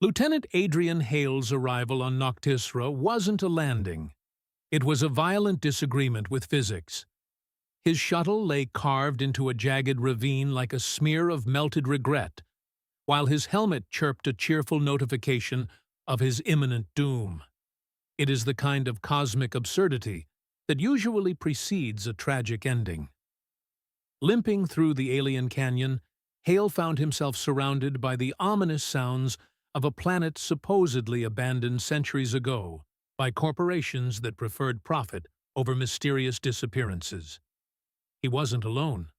Lieutenant Adrian Hale's arrival on Noctisra wasn't a landing. It was a violent disagreement with physics. His shuttle lay carved into a jagged ravine like a smear of melted regret, while his helmet chirped a cheerful notification of his imminent doom. It is the kind of cosmic absurdity that usually precedes a tragic ending. Limping through the alien canyon, Hale found himself surrounded by the ominous sounds of a planet supposedly abandoned centuries ago by corporations that preferred profit over mysterious disappearances. He wasn't alone.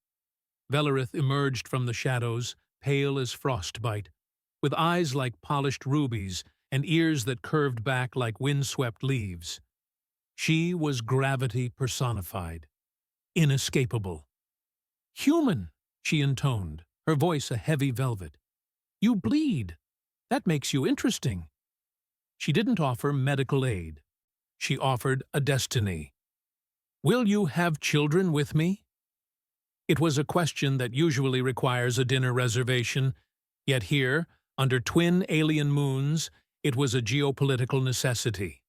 Velerith emerged from the shadows, pale as frostbite, with eyes like polished rubies and ears that curved back like windswept leaves. She was gravity personified, inescapable. "Human," she intoned, her voice a heavy velvet. "You bleed. That makes you interesting." She didn't offer medical aid. She offered a destiny. "Will you have children with me?" It was a question that usually requires a dinner reservation, yet here, under twin alien moons, it was a geopolitical necessity.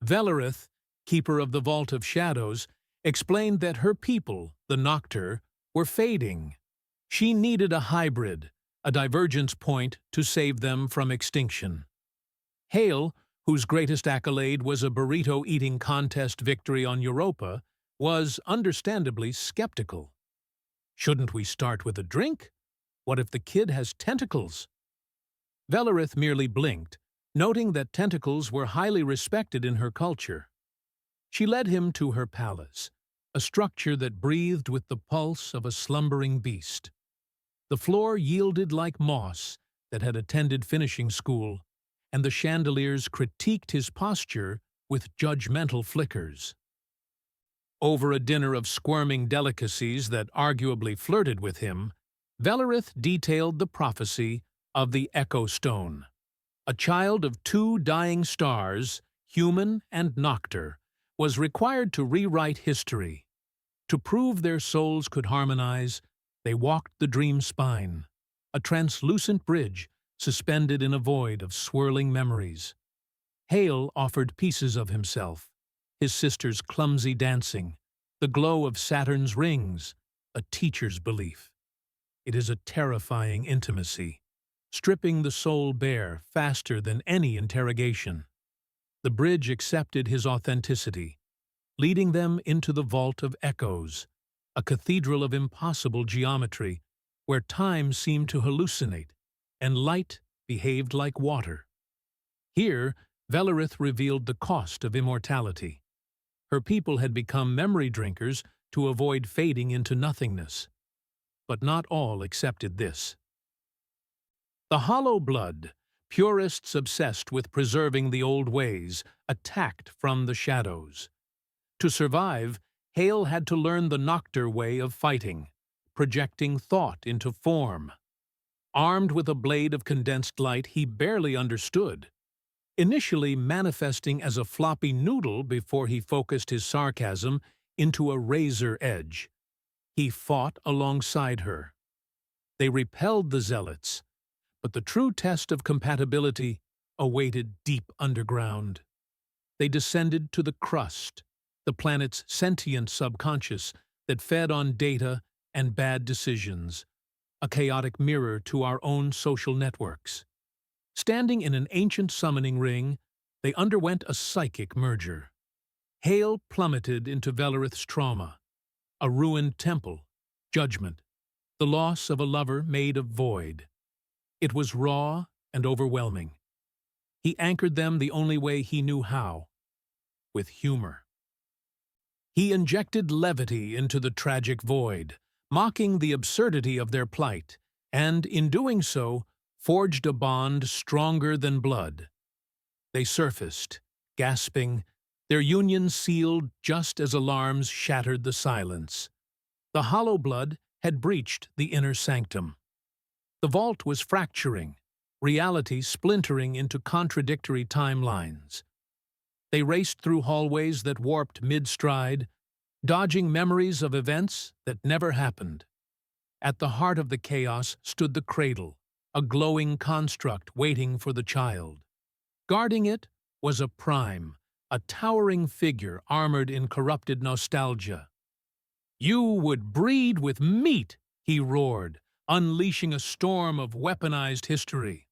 Velerith, keeper of the Vault of Shadows, explained that her people, the Noctur, were fading. She needed a hybrid, a divergence point to save them from extinction. Hale, whose greatest accolade was a burrito-eating contest victory on Europa, was understandably skeptical. "Shouldn't we start with a drink? What if the kid has tentacles?" Velerith merely blinked, noting that tentacles were highly respected in her culture. She led him to her palace, a structure that breathed with the pulse of a slumbering beast. The floor yielded like moss that had attended finishing school, and the chandeliers critiqued his posture with judgmental flickers. Over a dinner of squirming delicacies that arguably flirted with him, Velerith detailed the prophecy of the Echo Stone. A child of two dying stars, human and Noctur, was required to rewrite history. To prove their souls could harmonize, they walked the dream spine, a translucent bridge suspended in a void of swirling memories. Hale offered pieces of himself, his sister's clumsy dancing, the glow of Saturn's rings, a teacher's belief. It is a terrifying intimacy, stripping the soul bare faster than any interrogation. The bridge accepted his authenticity, leading them into the Vault of Echoes, a cathedral of impossible geometry where time seemed to hallucinate and light behaved like water. Here, Velerith revealed the cost of immortality. Her people had become memory drinkers to avoid fading into nothingness. But not all accepted this. The hollow blood, purists obsessed with preserving the old ways, attacked from the shadows. To survive, Hale had to learn the Noctur way of fighting, projecting thought into form. Armed with a blade of condensed light he barely understood, initially manifesting as a floppy noodle before he focused his sarcasm into a razor edge. He fought alongside her. They repelled the zealots, but the true test of compatibility awaited deep underground. They descended to the crust, the planet's sentient subconscious that fed on data and bad decisions, a chaotic mirror to our own social networks. Standing in an ancient summoning ring, they underwent a psychic merger. Hale plummeted into Velerith's trauma, a ruined temple, judgment, the loss of a lover made of void. It was raw and overwhelming. He anchored them the only way he knew how, with humor. He injected levity into the tragic void, mocking the absurdity of their plight, and, in doing so, forged a bond stronger than blood. They surfaced, gasping, their union sealed just as alarms shattered the silence. The hollow blood had breached the inner sanctum. The vault was fracturing, reality splintering into contradictory timelines. They raced through hallways that warped mid-stride, dodging memories of events that never happened. At the heart of the chaos stood the cradle, a glowing construct waiting for the child. Guarding it was a prime, a towering figure armored in corrupted nostalgia. "You would breed with meat!" he roared, unleashing a storm of weaponized history.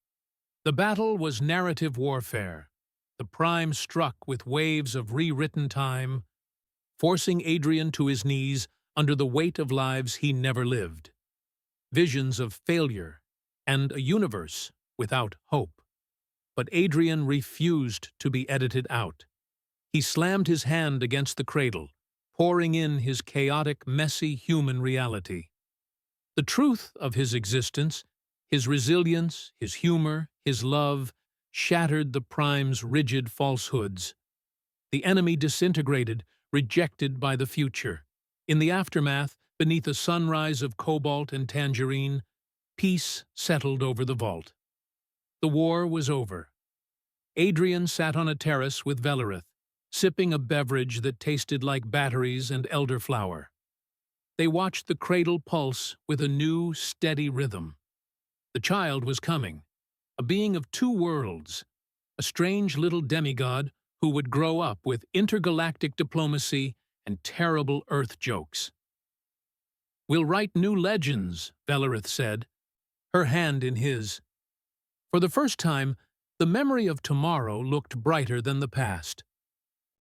The battle was narrative warfare. The prime struck with waves of rewritten time, forcing Adrian to his knees under the weight of lives he never lived. Visions of failure and a universe without hope. But Adrian refused to be edited out. He slammed his hand against the cradle, pouring in his chaotic, messy human reality. The truth of his existence, his resilience, his humor, his love, shattered the Prime's rigid falsehoods. The enemy disintegrated, rejected by the future. In the aftermath, beneath a sunrise of cobalt and tangerine, peace settled over the vault. The war was over. Adrian sat on a terrace with Velerith, sipping a beverage that tasted like batteries and elderflower. They watched the cradle pulse with a new, steady rhythm. The child was coming, a being of two worlds, a strange little demigod who would grow up with intergalactic diplomacy and terrible Earth jokes. "We'll write new legends," Velerith said, her hand in his. For the first time, the memory of tomorrow looked brighter than the past.